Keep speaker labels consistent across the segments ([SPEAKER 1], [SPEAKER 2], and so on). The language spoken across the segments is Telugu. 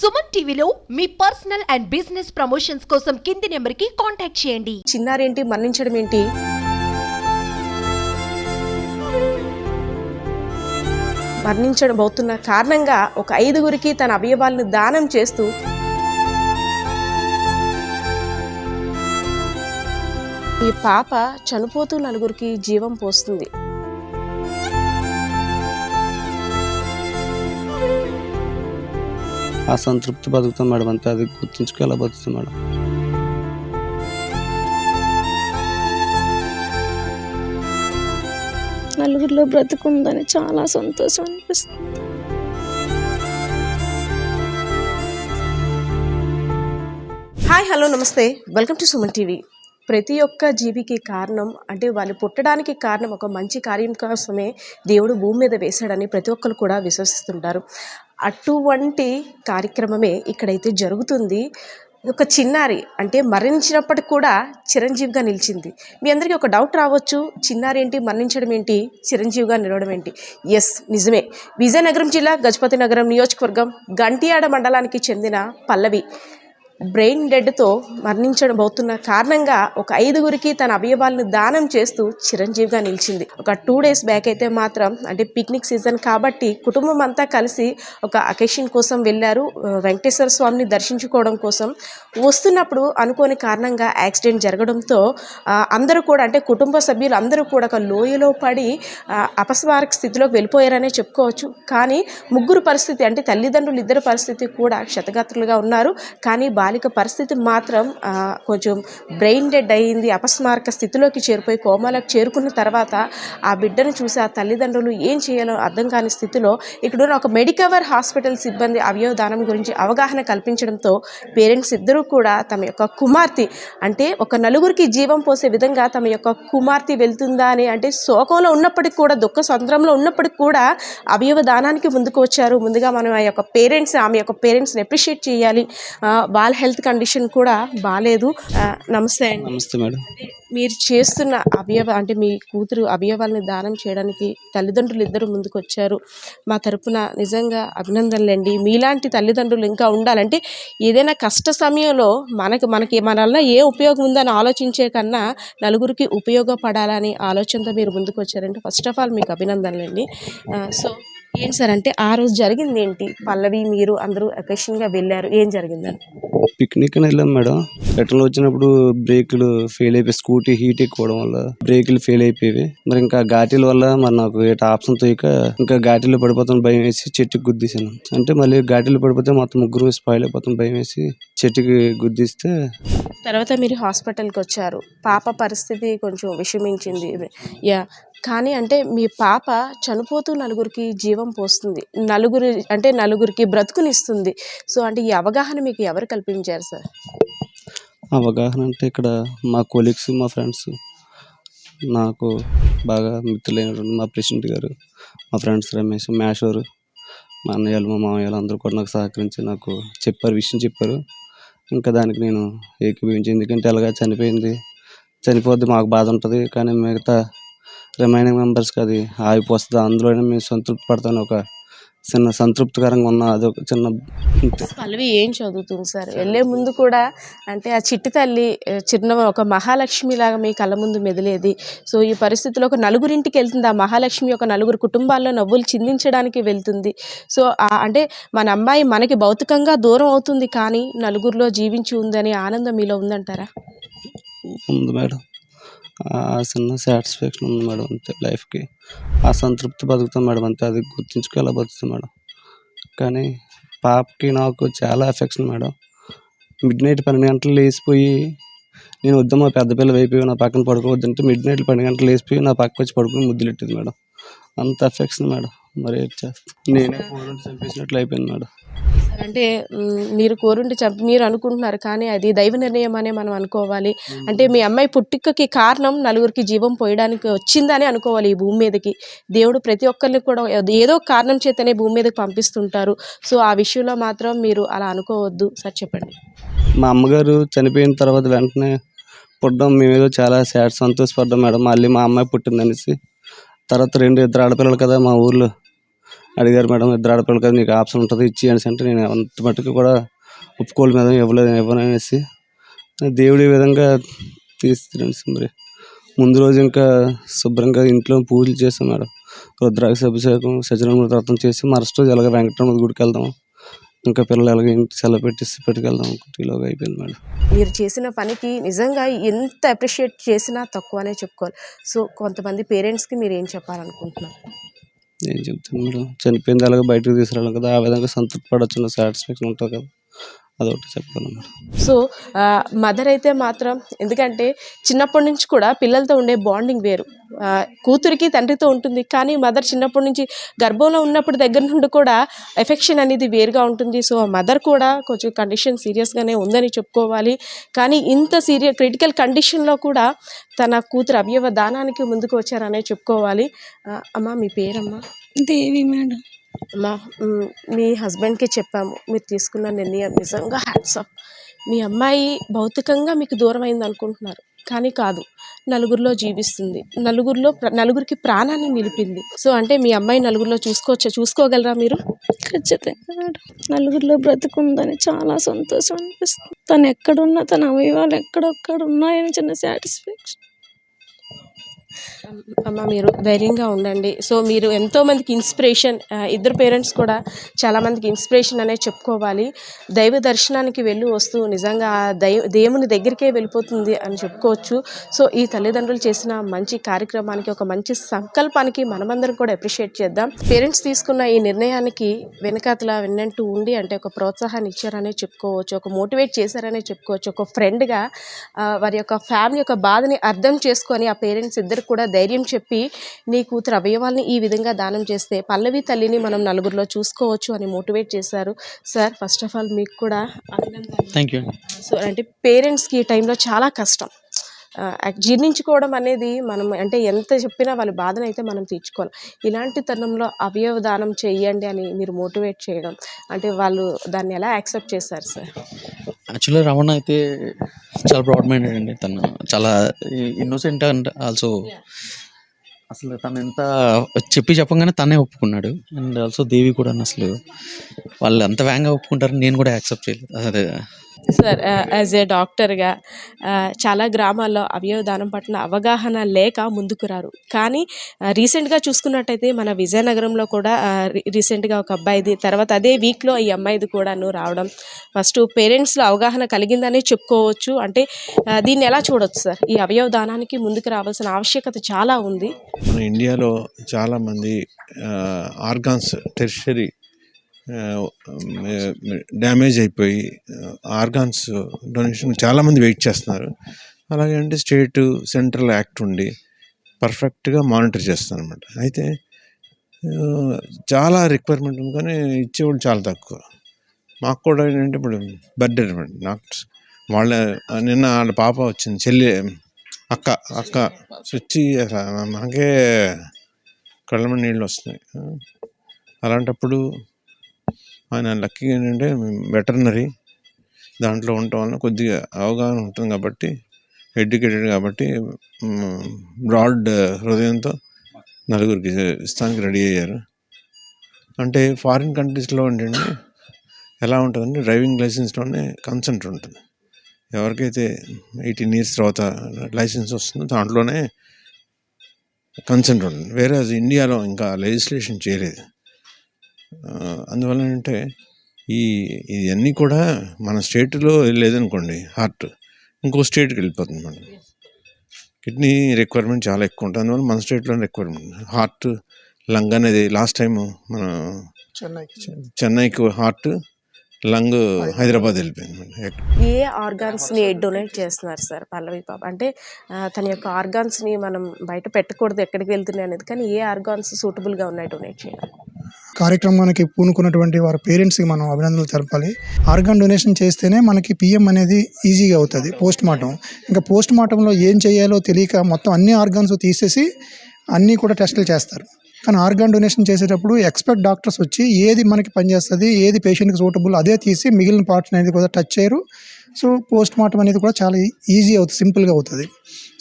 [SPEAKER 1] సుమన్ టీవీలో మీ పర్సనల్ అండ్ బిజినెస్ ప్రమోషన్స్ కోసం కింది నెంబర్కి కాంటాక్ట్ చేయండి.
[SPEAKER 2] చిన్నారేంటి మరణించడం ఏంటి? మరణించబోతున్న కారణంగా ఒక 5గురికి తన అవయవాలను దానం చేస్తూ ఈ పాప చనిపోతూ 4గురికి జీవం పోస్తుంది.
[SPEAKER 3] అసంతృప్తి బతుకుతాం మేడం, అంతే. అది గుర్తుంచుకోవాలా బతుకుతాం మేడం.
[SPEAKER 4] నలుగురిలో బ్రతుకుందని చాలా సంతోషం అనిపిస్తుంది.
[SPEAKER 2] హాయ్, హలో, నమస్తే, వెల్కమ్ టు సుమన్ టీవీ. ప్రతి ఒక్క జీవికి కారణం అంటే వాళ్ళు పుట్టడానికి కారణం ఒక మంచి కార్యం కోసమే దేవుడు భూమి మీద వేశాడని ప్రతి ఒక్కరు కూడా విశ్వసిస్తుంటారు. అటువంటి కార్యక్రమమే ఇక్కడైతే జరుగుతుంది. ఒక చిన్నారి అంటే మరణించినప్పటికి కూడా చిరంజీవిగా నిలిచింది. మీ అందరికీ ఒక డౌట్ రావచ్చు, చిన్నారి ఏంటి మరణించడం ఏంటి, చిరంజీవిగా నిలవడం ఏంటి? ఎస్, నిజమే. విజయనగరం జిల్లా గజపతి నగరం నియోజకవర్గం గంటియాడ మండలానికి చెందిన పల్లవి బ్రెయిన్ డెడ్తో మరణించబోతున్న కారణంగా ఒక 5గురికి తన అవయవాలను దానం చేస్తూ చిరంజీవిగా నిలిచింది. ఒక 2 days బ్యాక్ అయితే మాత్రం అంటే పిక్నిక్ సీజన్ కాబట్టి కుటుంబం అంతా కలిసి ఒక అకేషన్ కోసం వెళ్ళారు, వెంకటేశ్వర స్వామిని దర్శించుకోవడం కోసం. వస్తున్నప్పుడు అనుకోని కారణంగా యాక్సిడెంట్ జరగడంతో అందరూ కూడా అంటే కుటుంబ సభ్యులు అందరూ కూడా ఒక లోయలో పడి అపస్మారక స్థితిలోకి వెళ్ళిపోయారనే చెప్పుకోవచ్చు. కానీ ముగ్గురు పరిస్థితి అంటే తల్లిదండ్రులు ఇద్దరు పరిస్థితి కూడా క్షతగాత్రులుగా ఉన్నారు. కానీ బాలిక పరిస్థితి మాత్రం కొంచెం బ్రెయిన్ డెడ్ అయ్యింది. అపస్మారక స్థితిలోకి చేరిపోయి కోమాలకు చేరుకున్న తర్వాత ఆ బిడ్డను చూసి ఆ తల్లిదండ్రులు ఏం చేయాలో అర్థం కాని స్థితిలో ఇక్కడున్న ఒక మెడికవర్ హాస్పిటల్ సిబ్బంది అవయవదానం గురించి అవగాహన కల్పించడంతో పేరెంట్స్ ఇద్దరూ కూడా తమ యొక్క కుమార్తె అంటే ఒక 4గురికి జీవం పోసే విధంగా తమ యొక్క కుమార్తె వెళ్తుందా అని అంటే శోకంలో ఉన్నప్పటికీ కూడా దుఃఖ సంద్రంలో ఉన్నప్పటికీ కూడా అవయవ దానానికి ముందుకు వచ్చారు. ముందుగా మనం ఆమె యొక్క పేరెంట్స్ని అప్రిషియేట్ చేయాలి. వాళ్ళ హెల్త్ కండిషన్ కూడా బాగాలేదు. నమస్తే అండి.
[SPEAKER 3] నమస్తే మేడం.
[SPEAKER 2] మీరు చేస్తున్న అంటే మీ కూతురు అవయవాల్ని దానం చేయడానికి తల్లిదండ్రులు ఇద్దరు ముందుకు వచ్చారు. మా తరపున నిజంగా అభినందనలండి. మీలాంటి తల్లిదండ్రులు ఇంకా ఉండాలంటే ఏదైనా కష్ట సమయంలో మనకి మన వల్ల ఏ ఉపయోగం ఉందని ఆలోచించే కన్నా 4గురికి ఉపయోగపడాలని ఆలోచనతో మీరు ముందుకు వచ్చారంటే ఫస్ట్ ఆఫ్ ఆల్ మీకు అభినందనలండి. సో ఏంటి సార్ అంటే ఆ రోజు జరిగింది ఏంటి? పల్లవి మీరు అందరూ అకేషన్గా వెళ్ళారు, ఏం జరిగిందని?
[SPEAKER 3] పిక్నిక్ అని వెళ్ళాం మేడం. రిటర్న్ వచ్చినప్పుడు బ్రేకులు ఫెయిల్ అయిపోయి స్కూటీ హీట్ ఎక్కువడం వల్ల బ్రేకులు ఫెయిల్ అయిపోయి మరి ఇంకా ఘాటీల వల్ల మరి నాకు ఆప్షన్ తోయక ఇంకా ఘాటీలో పడిపోతాను భయం వేసి చెట్టుకి గుద్దేశాను. అంటే మళ్ళీ ఘాటీలో పడిపోతే మొత్తం ముగ్గురు స్పాయిల్ అయిపోతాం భయం వేసి చెట్టుకి గుద్దిస్తే
[SPEAKER 2] తర్వాత మీరు హాస్పిటల్కి వచ్చారు. పాప పరిస్థితి కొంచెం విషమించింది. కానీ అంటే మీ పాప చనిపోతూ 4గురికి జీవం పోస్తుంది, 4గురికి బ్రతుకునిస్తుంది. సో అంటే ఈ అవగాహన మీకు ఎవరు కల్పించారు సార్?
[SPEAKER 3] అవగాహన అంటే ఇక్కడ మా కొలీగ్స్, మా ఫ్రెండ్స్, నాకు బాగా మిత్రులైన మా ప్రెసిడెంట్ గారు, మా ఫ్రెండ్స్ రమేష్, మేషోరు, మా అన్నయ్యలు, మా మామయ్యలు అందరూ కూడా నాకు సహకరించి నాకు విషయం చెప్పారు. ఇంకా దానికి నేను ఏకీభవించి, ఎందుకంటే అలాగా చనిపోద్ది మాకు బాధ ఉంటుంది, కానీ మిగతా రిమైనింగ్ మెంబర్స్కి అది ఆగిపోస్తుంది, అందులోనే మేము సంతృప్తి పడతాను. ఒక చిన్న సంతృప్తికరంగా ఉన్న అదొక చిన్న.
[SPEAKER 2] పల్లవి ఏం చదువుతుంది సార్? వెళ్ళే ముందు కూడా అంటే ఆ చిట్టి తల్లి ఒక మహాలక్ష్మి లాగా మీ కళ్ళ ముందు మెదిలేది. సో ఈ పరిస్థితిలో ఒక 4గురింటికి వెళ్తుంది. ఆ మహాలక్ష్మి ఒక 4గురు కుటుంబాల్లో నవ్వులు చిందించడానికి వెళ్తుంది. సో అంటే మన అమ్మాయి మనకి భౌతికంగా దూరం అవుతుంది, కానీ 4గురిలో జీవించి ఉందని ఆనందం మీలో ఉందంటారా?
[SPEAKER 3] ఉంది మేడం. చిన్న సాటిస్ఫాక్షన్ ఉంది మేడం, అంతే. లైఫ్కి అసంతృప్తి బతుకుతాం మేడం, అంతే. అది గుర్తుంచుకోవాలా బతుకుతాం మేడం. కానీ పాపకి నాకు చాలా ఎఫెక్షన్ మేడం. మిడ్ నైట్ 12 గంటలు లేచిపోయి నేను వద్దు మా పెద్ద పిల్లలు అయిపోయి నా పక్కన పడుకోవద్దంటే మిడ్ నైట్ 12 గంటలు లేచిపోయి నా పక్క వచ్చి పడుకుని ముద్దులెట్టేది మేడం. అంత ఎఫెక్షన్ మేడం. మరి ఏం చేస్తాను, నేనే కోరుండి చంపేసినట్లు అయిపోయింది మేడం.
[SPEAKER 2] అంటే మీరు కోరుండి మీరు అనుకుంటున్నారు, కానీ అది దైవ నిర్ణయం అనే మనం అనుకోవాలి. అంటే మీ అమ్మాయి పుట్టుకకి కారణం 4గురికి జీవం పోయడానికి వచ్చిందని అనుకోవాలి. ఈ భూమి మీదకి దేవుడు ప్రతి ఒక్కరిని కూడా ఏదో కారణం చేతనే భూమి మీదకి పంపిస్తుంటారు. సో ఆ విషయంలో మాత్రం మీరు అలా అనుకోవద్దు సార్, చెప్పండి.
[SPEAKER 3] మా అమ్మగారు చనిపోయిన తర్వాత వెంటనే పుట్టడం మేమేదో చాలా సంతోషపడ్డాం మేడం. మళ్ళీ మా అమ్మాయి పుట్టిందనేసి తర్వాత 2 ఇద్దరు ఆడపిల్లలు కదా మా ఊర్లో అడిగారు, మేడం ఇద్దరు ఆడపిల్లలు కదా నీకు ఆప్షన్ ఉంటుంది ఇచ్చేయనేసి అంటే నేను అంత మట్టుకు కూడా ఒప్పుకోలేదు మేడం, ఇవ్వననేసి దేవుడు ఈ విధంగా తీస్తున్నాను. మరి ముందు రోజు ఇంకా శుభ్రంగా ఇంట్లో పూజలు చేసాం మేడం, రుద్రాక్ష అభిషేకం సత్యనారాయణ వ్రతం చేసి మరుసటి రోజు ఎలాగ వెంకటరమణ గుడికి వెళ్దాం, ఇంకా పిల్లలు ఎలాగ ఇంటి సెలవు పెట్టేసి పెట్టుకెళ్దాం అనుకుంటే ఇలాగ అయిపోయింది మేడం.
[SPEAKER 2] మీరు చేసిన పనికి నిజంగా ఎంత అప్రిషియేట్ చేసినా తక్కువనే చెప్పుకోవాలి. సో కొంతమంది పేరెంట్స్కి మీరు ఏం చెప్పాలనుకుంటున్నారు?
[SPEAKER 3] ఏం చెప్తాను మేడం, చనిపోయింది అలాగే బయటకు తీసుకురావాలి కదా, ఆ విధంగా సంతృప్తి పడవచ్చు, సాటిస్ఫాక్షన్ ఉంటుంది కదా, అదొకటి చెప్పగలను మేడం.
[SPEAKER 2] సో మదర్ అయితే మాత్రం, ఎందుకంటే చిన్నప్పటి నుంచి కూడా పిల్లలతో ఉండే బాండింగ్ వేరు. కూతురికి తండ్రితో ఉంటుంది, కానీ మదర్ చిన్నప్పటి నుంచి గర్భంలో ఉన్నప్పుడు దగ్గర నుండి కూడా ఎఫెక్షన్ అనేది వేరుగా ఉంటుంది. సో మదర్ కూడా కొంచెం కండిషన్ సీరియస్గానే ఉందని చెప్పుకోవాలి. కానీ ఇంత క్రిటికల్ కండిషన్లో కూడా తన కూతురు అవయవ దానానికి ముందుకు వచ్చారనే చెప్పుకోవాలి. అమ్మ మీ పేరమ్మా?
[SPEAKER 4] దేవి మేడం.
[SPEAKER 2] అమ్మా, మీ హస్బెండ్కి చెప్పాము మీరు తీసుకున్న నిర్ణయం నిజంగా హ్యాట్స్ ఆఫ్. మీ అమ్మాయి భౌతికంగా మీకు దూరం అయింది అనుకుంటున్నారు, కానీ కాదు, నలుగురిలో జీవిస్తుంది, నలుగురికి ప్రాణాన్ని నిలిపింది. సో అంటే మీ అమ్మాయి నలుగురిలో చూసుకోగలరా మీరు?
[SPEAKER 4] ఖచ్చితంగా మేడం. నలుగురిలో బ్రతుకుందని చాలా సంతోషం అనిపిస్తుంది. తను ఎక్కడున్నా, తన అవయవాలు ఎక్కడొక్కడ ఉన్నాయని చిన్న సాటిస్ఫాక్షన్.
[SPEAKER 2] అమ్మ మీరు ధైర్యంగా ఉండండి. సో మీరు ఎంతోమందికి ఇన్స్పిరేషన్, ఇద్దరు పేరెంట్స్ కూడా చాలామందికి ఇన్స్పిరేషన్ అనే చెప్పుకోవాలి. దైవ దర్శనానికి వెళ్ళి వస్తూ నిజంగా దేవుని దగ్గరికే వెళ్ళిపోతుంది అని చెప్పుకోవచ్చు. సో ఈ తల్లిదండ్రులు చేసిన మంచి కార్యక్రమానికి, ఒక మంచి సంకల్పానికి మనమందరం కూడా అప్రిషియేట్ చేద్దాం. పేరెంట్స్ తీసుకున్న ఈ నిర్ణయానికి వెన్నట్టు ఉండి అంటే ఒక ప్రోత్సాహాన్ని ఇచ్చారనే చెప్పుకోవచ్చు, ఒక మోటివేట్ చేశారనే చెప్పుకోవచ్చు. ఒక ఫ్రెండ్గా వారి యొక్క ఫ్యామిలీ యొక్క బాధని అర్థం చేసుకొని ఆ పేరెంట్స్ ఇద్దరు కూడా ధైర్యం చెప్పి నీ కూతురు అవయవాల్ని ఈ విధంగా దానం చేస్తే పల్లవి తల్లిని మనం నలుగురిలో చూసుకోవచ్చు అని మోటివేట్ చేశారు. సార్ ఫస్ట్ ఆఫ్ ఆల్ మీకు కూడా అభినందనలు.
[SPEAKER 5] Thank you.
[SPEAKER 2] సో అంటే పేరెంట్స్కి ఈ టైంలో చాలా కష్టం జీర్ణించుకోవడం అనేది. మనం అంటే ఎంత చెప్పినా వాళ్ళ బాధను అయితే మనం తీర్చుకోవాలి. ఇలాంటి తరుణంలో అవయవ దానం చేయండి అని మీరు మోటివేట్ చేయడం అంటే వాళ్ళు దాన్ని ఎలా యాక్సెప్ట్ చేశారు సార్?
[SPEAKER 5] యాక్చువల్లీ రమణ అయితే చాలా బ్రాడ్ మైండెడ్ అండి. తను చాలా ఇన్నోసెంట్ అండ్ ఆల్సో అసలు తను ఎంత చెప్పంగానే తనే ఒప్పుకున్నాడు. అండ్ ఆల్సో దేవి కూడా అసలు వాళ్ళు అంత వేగంగా ఒప్పుకుంటారని నేను కూడా యాక్సెప్ట్ చేయలేదు. అదే
[SPEAKER 2] సార్ యాజ్ ఏ డాక్టర్గా చాలా గ్రామాల్లో అవయవ దానం పట్ల అవగాహన లేక ముందుకు రారు. కానీ రీసెంట్గా చూసుకున్నట్టయితే మన విజయనగరంలో కూడా రీసెంట్గా ఒక అబ్బాయిది, తర్వాత అదే వీక్లో ఈ అమ్మాయిది కూడాను రావడం, ఫస్ట్ పేరెంట్స్లో అవగాహన కలిగిందనే చెప్పుకోవచ్చు. అంటే దీన్ని ఎలా చూడవచ్చు సార్? ఈ అవయవ దానానికి ముందుకు రావాల్సిన ఆవశ్యకత చాలా ఉంది.
[SPEAKER 6] మన ఇండియాలో చాలామంది ఆర్గాన్స్ టెర్షరీ డ్యామేజ్ అయిపోయి ఆర్గాన్స్ డొనేషన్ చాలామంది వెయిట్ చేస్తున్నారు. అలాగే అంటే స్టేటు సెంట్రల్ యాక్ట్ ఉండి పర్ఫెక్ట్గా మానిటర్ చేస్తారు అనమాట. అయితే చాలా రిక్వైర్మెంట్ ఉంది, కానీ ఇచ్చేవాళ్ళు చాలా తక్కువ. మాకు కూడా ఏంటంటే ఇప్పుడు బర్త్డే అనమాట, నాకు నిన్న వాళ్ళ పాప వచ్చింది, చెల్లి అక్క వచ్చి నాకే కళ్ళ నీళ్ళు వస్తున్నాయి. అలాంటప్పుడు ఆయన లక్కీ ఏంటంటే వెటర్నరీ దాంట్లో ఉండటం వలన కొద్దిగా అవగాహన ఉంటుంది కాబట్టి, ఎడ్యుకేటెడ్ కాబట్టి బ్రాడ్ హృదయంతో నలుగురికి ఇస్తానికి రెడీ అయ్యారు. అంటే ఫారిన్ కంట్రీస్లో ఏంటంటే ఎలా ఉంటుందంటే డ్రైవింగ్ లైసెన్స్లోనే కన్సెంట్ ఉంటుంది. ఎవరికైతే 18 years తర్వాత లైసెన్స్ వస్తుందో దాంట్లోనే కన్సెంట్ ఉంటుంది. వేరే ఇండియాలో ఇంకా లెజిస్లేషన్ చేయలేదు. అందువల్ల అంటే ఇవన్నీ కూడా మన స్టేట్లో లేదనుకోండి, హార్ట్ ఇంకో స్టేట్కి వెళ్ళిపోతుంది. మనం కిడ్నీ రిక్వైర్మెంట్ చాలా ఎక్కువ ఉంటుంది, అందువల్ల మన స్టేట్లోనే రిక్వైర్మెంట్. హార్ట్ లంగ్ అనేది లాస్ట్ టైం మన చెన్నైకి హార్ట్ లంగ్ హైదరాబాద్ వెళ్ళిపోయింది.
[SPEAKER 2] ఏ ఆర్గాన్స్ని డొనేట్ చేస్తున్నారు సార్ పల్లవి పాప? అంటే తన యొక్క ఆర్గాన్స్ని మనం బయట పెట్టకూడదు ఎక్కడికి వెళ్తున్నాయి అనేది, కానీ ఏ ఆర్గాన్స్ సూటబుల్గా ఉన్నాయి డొనేట్ చేయాలి?
[SPEAKER 7] కార్యక్రమానికి పూనుకున్నటువంటి వారి పేరెంట్స్కి మనం అభినందనలు తెలపాలి. ఆర్గాన్ డొనేషన్ చేస్తేనే మనకి పిఎం అనేది ఈజీగా అవుతుంది. పోస్ట్ మార్టం, ఇంకా పోస్ట్ మార్టంలో ఏం చేయాలో తెలియక మొత్తం అన్ని ఆర్గాన్స్ తీసేసి అన్నీ కూడా టెస్టులు చేస్తారు. కానీ ఆర్గాన్ డొనేషన్ చేసేటప్పుడు ఎక్స్పర్ట్ డాక్టర్స్ వచ్చి ఏది మనకి పనిచేస్తుంది, ఏది పేషెంట్కి సూటబుల్ అదే తీసి మిగిలిన పార్ట్స్ అనేది కూడా టచ్ చేయరు. సో పోస్ట్ మార్టం అనేది కూడా చాలా ఈజీ అవుతుంది, సింపుల్గా అవుతుంది.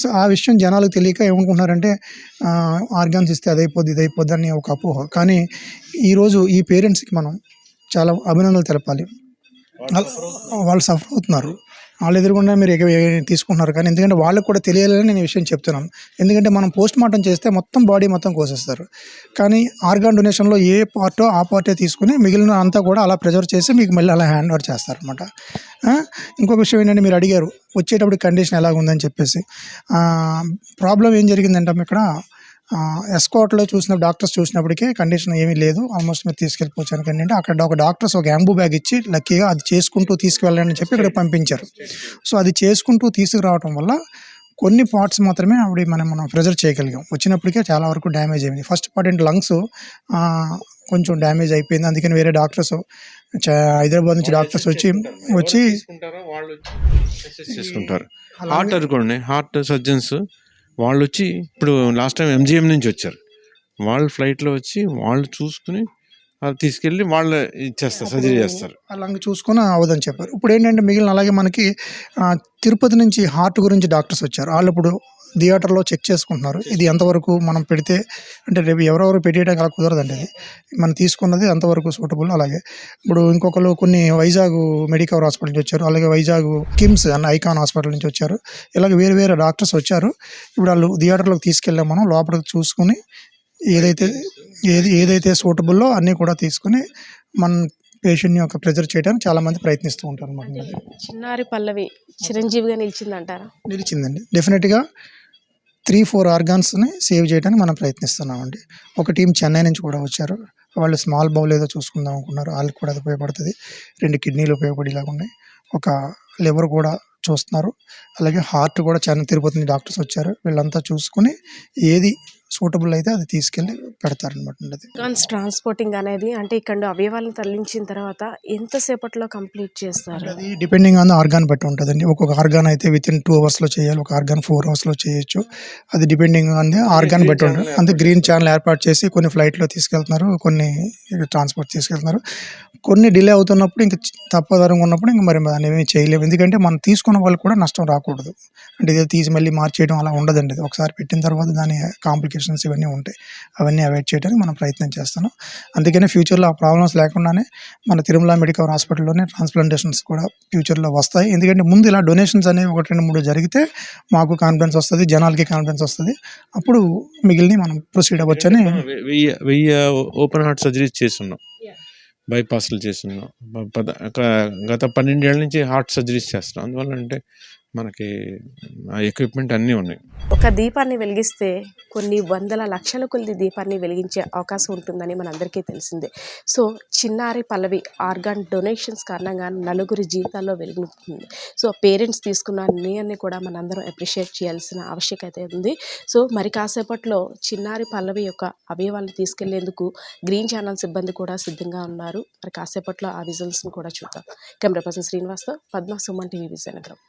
[SPEAKER 7] సో ఆ విషయం జనాలకు తెలియక ఏమనుకుంటున్నారంటే ఆర్గాన్స్ ఇస్తే అదైపోద్ది ఇదైపోద్ది అని ఒక అపోహ. కానీ ఈరోజు ఈ పేరెంట్స్కి మనం చాలా అభినందనలు తెలపాలి. వాళ్ళు సఫర్ అవుతున్నారు, వాళ్ళు ఎదురుగుండా మీరు తీసుకుంటున్నారు. కానీ ఎందుకంటే వాళ్ళకు కూడా తెలియాలని నేను ఈ విషయం చెప్తున్నాను. ఎందుకంటే మనం పోస్ట్ మార్టం చేస్తే మొత్తం బాడీ మొత్తం కోసేస్తారు, కానీ ఆర్గాన్ డొనేషన్లో ఏ పార్టో ఆ పార్టే తీసుకుని మిగిలిన అంతా కూడా అలా ప్రిజర్వ్ చేసి మీకు మళ్ళీ అలా హ్యాండ్ ఓవర్ చేస్తారనమాట. ఇంకొక విషయం ఏంటంటే, మీరు అడిగారు వచ్చేటప్పుడు కండిషన్ ఎలాగ ఉందని చెప్పేసి. ప్రాబ్లం ఏం జరిగిందంటే ఇక్కడ ఎస్కాట్లో డాక్టర్స్ చూసినప్పటికీ కండిషన్ ఏమీ లేదు, ఆల్మోస్ట్ మీరు తీసుకెళ్ళిపోవచ్చు అని. అంటే అక్కడ ఒక డాక్టర్స్ ఒక యాంబూ బ్యాగ్ ఇచ్చి లక్కీగా అది చేసుకుంటూ తీసుకువెళ్ళండి అని చెప్పి ఇక్కడ పంపించారు. సో అది చేసుకుంటూ తీసుకురావడం వల్ల కొన్ని పార్ట్స్ మాత్రమే మనం ప్రెజర్ చేయగలిగాం. వచ్చినప్పటికే చాలా వరకు డ్యామేజ్ అయింది. ఫస్ట్ పార్ట్ ఏంటి, లంగ్స్ కొంచెం డ్యామేజ్ అయిపోయింది. అందుకని వేరే డాక్టర్స్ హైదరాబాద్ నుంచి డాక్టర్స్ వచ్చి
[SPEAKER 6] చేసుకుంటారు. హార్ట్ అనుకోండి, హార్ట్ సర్జన్స్ వాళ్ళు వచ్చి ఇప్పుడు లాస్ట్ టైం MGM నుంచి వచ్చారు. వాళ్ళు ఫ్లైట్లో వచ్చి వాళ్ళు చూసుకుని అది తీసుకెళ్ళి వాళ్ళు ఇచ్చేస్తారు, సర్జరీ చేస్తారు.
[SPEAKER 7] అలాగే చూసుకొని అవ్వదని చెప్పారు. ఇప్పుడు ఏంటంటే మిగిలిన అలాగే మనకి తిరుపతి నుంచి హార్ట్ గురించి డాక్టర్స్ వచ్చారు. వాళ్ళు ఇప్పుడు థియేటర్లో చెక్ చేసుకుంటున్నారు ఇది ఎంతవరకు మనం పెడితే, అంటే రేపు ఎవరెవరు పెట్టేయడానికి అలా కుదరదండి. అది మనం తీసుకున్నది ఎంతవరకు సూటబుల్. అలాగే ఇప్పుడు ఇంకొకరు కొన్ని వైజాగ్ మెడికవర్ హాస్పిటల్ నుంచి వచ్చారు, అలాగే వైజాగ్ కిమ్స్ అన్న ఐకాన్ హాస్పిటల్ నుంచి వచ్చారు. ఇలాగ వేరే వేరే డాక్టర్స్ వచ్చారు. ఇప్పుడు వాళ్ళు థియేటర్లోకి తీసుకెళ్ళాం, మనం లోపలికి చూసుకుని ఏదైతే సూటబుల్లో అన్నీ కూడా తీసుకుని మన పేషెంట్ని యొక్క ప్రెజర్ చేయడానికి చాలామంది ప్రయత్నిస్తూ ఉంటారు అన్నమాట.
[SPEAKER 2] చిన్నారి పల్లవి చిరంజీవిగా నిలిచిందంటారా?
[SPEAKER 7] నిలిచిందండి. డెఫినెట్గా 3-4 ఆర్గాన్స్ని సేవ్ చేయడానికి మనం ప్రయత్నిస్తున్నామండి. ఒక టీం చెన్నై నుంచి కూడా వచ్చారు. వాళ్ళు స్మాల్ బౌల్ ఏదో చూసుకుందాం అనుకున్నారు, వాళ్ళకి కూడా అది ఉపయోగపడుతుంది. 2 కిడ్నీలు ఉపయోగపడేలాగా ఉన్నాయి. ఒక లివర్ కూడా చూస్తున్నారు. అలాగే హార్ట్ కూడా తిరుపతి నుంచి డాక్టర్స్ వచ్చారు. వీళ్ళంతా చూసుకుని ఏది సూటబుల్ అయితే అది తీసుకెళ్ళి పెడతారనమాట.
[SPEAKER 2] ఆర్గాన్స్ ట్రాన్స్పోర్టింగ్ అనేది అంటే ఇక్కడ అవయవాలను తరలించిన తర్వాత ఎంతసేపట్లో కంప్లీట్ చేస్తారు?
[SPEAKER 7] అది డిపెండింగ్ ఆన్ ద ఆర్గాన్ బట్టి ఉంటుందండి. ఒక్కొక్క ఆర్గాన్ అయితే వితిన్ 2 అవర్స్లో చేయాలి, ఒక ఆర్గాన్ 4 అవర్స్లో చేయొచ్చు. అది డిపెండింగ్ ఆన్ ది ఆర్గాన్ బట్టి ఉంటుంది. అంతే గ్రీన్ ఛానల్ ఏర్పాటు చేసి కొన్ని ఫ్లైట్లో తీసుకెళ్తున్నారు, కొన్ని ట్రాన్స్పోర్ట్ తీసుకెళ్తున్నారు. కొన్ని డిలే అవుతున్నప్పుడు ఇంకా తప్పదరంగా ఉన్నప్పుడు ఇంకా మరి దాన్ని ఏమీ చేయలేము. ఎందుకంటే మనం తీసుకున్న వాళ్ళు కూడా నష్టం రాకూడదు. అంటే ఇదే తీసి మళ్ళీ మార్చేయడం అలా ఉండదండి. ఒకసారి పెట్టిన తర్వాత దాని కాంప్లికేషన్స్ ఇవన్నీ ఉంటాయి, అవన్నీ అవాయిడ్ చేయడానికి మనం ప్రయత్నం చేస్తున్నాం. అందుకనే ఫ్యూచర్లో ఆ ప్రాబ్లమ్స్ లేకుండానే మన తిరుమల మెడికవర్ హాస్పిటల్లోనే ట్రాన్స్ప్లాంటేషన్స్ కూడా ఫ్యూచర్లో వస్తాయి. ఎందుకంటే ముందు ఇలా డొనేషన్స్ అనేవి 1-2-3 జరిగితే మాకు కాన్ఫిడెన్స్ వస్తుంది, జనాలకి కాన్ఫిడెన్స్ వస్తుంది. అప్పుడు మిగిలిన మనం ప్రొసీడ్ అవ్వచ్చు అని
[SPEAKER 6] 1000 ఓపెన్ హార్ట్ సర్జరీస్ చేస్తున్నాం, బైపాస్లు చేస్తున్నాం. గత 12 ఏళ్ళ నుంచి హార్ట్ సర్జరీస్ చేస్తున్నాం. అందువల్ల అంటే మనకి ఆ ఎక్విప్మెంట్ అన్నీ ఉన్నాయి.
[SPEAKER 2] ఒక దీపాన్ని వెలిగిస్తే కొన్ని వందల లక్షల కొద్ది దీపాన్ని వెలిగించే అవకాశం ఉంటుందని మనందరికీ తెలిసిందే. సో చిన్నారి పల్లవి ఆర్గాన్ డొనేషన్స్ కారణంగా 4 జీవితాల్లో వెలుగుతుంది. సో పేరెంట్స్ తీసుకున్న నిర్ణయాన్ని కూడా మనందరం అప్రిషియేట్ చేయాల్సిన ఆవశ్యకత ఉంది. సో మరి కాసేపట్లో చిన్నారి పల్లవి యొక్క అవయవాలను తీసుకెళ్లేందుకు గ్రీన్ ఛానల్ సిబ్బంది కూడా సిద్ధంగా ఉన్నారు. మరి కాసేపట్లో ఆ విజువల్స్ని కూడా చూద్దాం. కెమెరా పర్సన్ శ్రీనివాస్తో పద్మ, సుమన్ టీవీ, విజయనగరం.